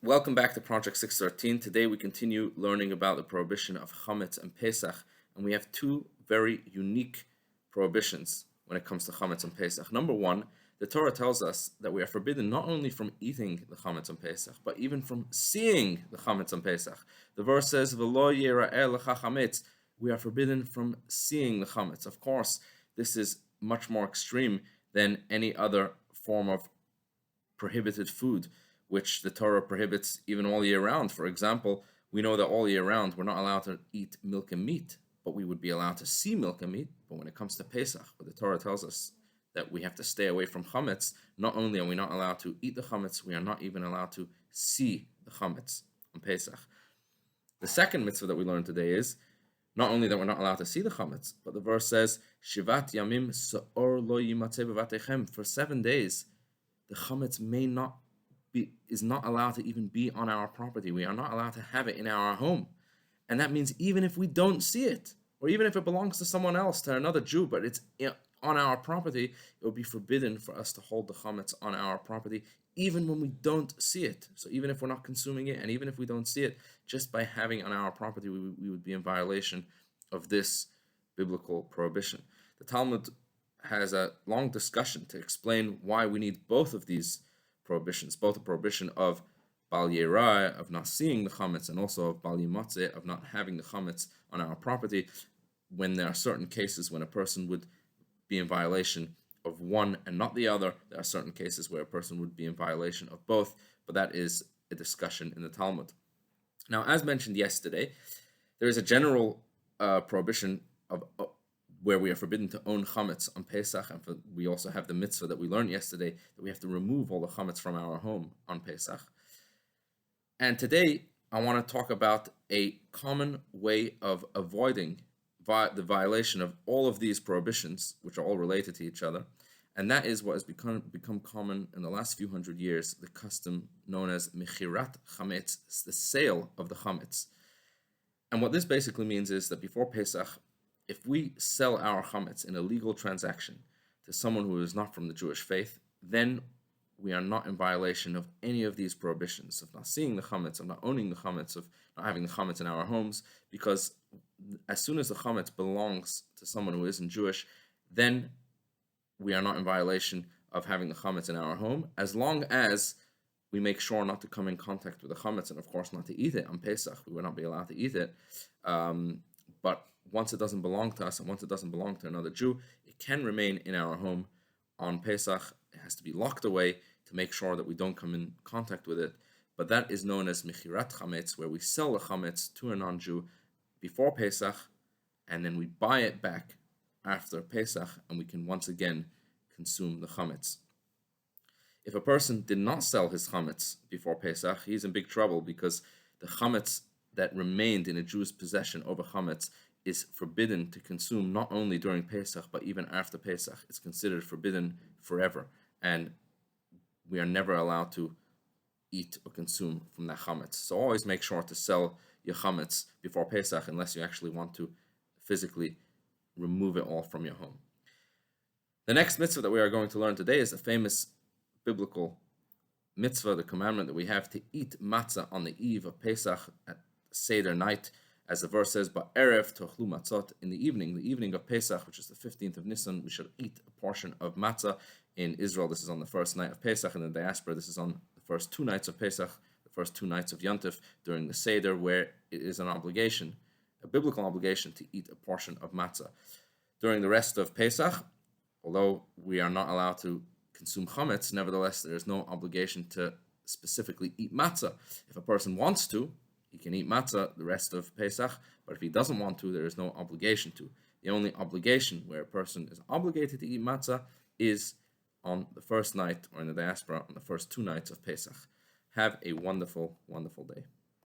Welcome back to Project 613. Today we continue learning about the prohibition of Chametz and Pesach, and we have two very unique prohibitions when it comes to Chametz and Pesach. Number one, the Torah tells us that we are forbidden not only from eating the Chametz and Pesach, but even from seeing the Chametz and Pesach. The verse says, "V'lo yira'eh lecha chametz." We are forbidden from seeing the Chametz. Of course, this is much more extreme than any other form of prohibited food, which the Torah prohibits even all year round. For example, we know that all year round we're not allowed to eat milk and meat, but we would be allowed to see milk and meat. But when it comes to Pesach, where the Torah tells us that we have to stay away from Chametz, not only are we not allowed to eat the Chametz, we are not even allowed to see the Chametz on Pesach. The second mitzvah that we learned today is not only that we're not allowed to see the Chametz, but the verse says, Shivat yamim se'or lo yimatzeh bevatechem. For 7 days, the Chametz is not allowed to even be on our property. We are not allowed to have it in our home. And that means even if we don't see it, or even if it belongs to someone else, to another Jew, but it's on our property, it would be forbidden for us to hold the Chametz on our property, even when we don't see it. So even if we're not consuming it, and even if we don't see it, just by having it on our property, we would be in violation of this biblical prohibition. The Talmud has a long discussion to explain why we need both of these prohibitions, both the prohibition of Bal Yerai, of not seeing the Chametz, and also of Bal Yimatzeh, of not having the Chametz on our property, when there are certain cases when a person would be in violation of one and not the other. There are certain cases where a person would be in violation of both, but that is a discussion in the Talmud. Now, as mentioned yesterday, there is a general prohibition of where we are forbidden to own chametz on Pesach, and we also have the mitzvah that we learned yesterday that we have to remove all the chametz from our home on Pesach. And today I want to talk about a common way of avoiding the violation of all of these prohibitions, which are all related to each other, and that is what has become common in the last few hundred years, the custom known as mechirat chametz, the sale of the chametz. And what this basically means is that before Pesach, if we sell our chametz in a legal transaction to someone who is not from the Jewish faith, then we are not in violation of any of these prohibitions of not seeing the chametz, of not owning the chametz, of not having the chametz in our homes, because as soon as the chametz belongs to someone who isn't Jewish, then we are not in violation of having the chametz in our home, as long as we make sure not to come in contact with the chametz, and of course not to eat it on Pesach. We would not be allowed to eat it. But once it doesn't belong to us, and once it doesn't belong to another Jew, it can remain in our home on Pesach. It has to be locked away to make sure that we don't come in contact with it. But that is known as mechirat chametz, where we sell the chametz to a non-Jew before Pesach, and then we buy it back after Pesach, and we can once again consume the chametz. If a person did not sell his chametz before Pesach, he's in big trouble, because the chametz that remained in a Jew's possession over chametz is forbidden to consume not only during Pesach, but even after Pesach. It's considered forbidden forever, and we are never allowed to eat or consume from that chametz. So always make sure to sell your chametz before Pesach, unless you actually want to physically remove it all from your home. The next mitzvah that we are going to learn today is a famous biblical mitzvah, the commandment that we have to eat matzah on the eve of Pesach at Seder night. As the verse says, Ba'erev tochlu matzot, in the evening of Pesach, which is the 15th of Nisan, we should eat a portion of matzah. In Israel, this is on the first night of Pesach. In the diaspora, this is on the first 2 nights of Pesach, the first 2 nights of Yontif, during the Seder, where it is an obligation, a biblical obligation, to eat a portion of matzah. During the rest of Pesach, although we are not allowed to consume chametz, nevertheless, there is no obligation to specifically eat matzah. If a person wants to, he can eat matzah the rest of Pesach, but if he doesn't want to, there is no obligation to. The only obligation where a person is obligated to eat matzah is on the first night, or in the diaspora, on the first 2 nights of Pesach. Have a wonderful, wonderful day.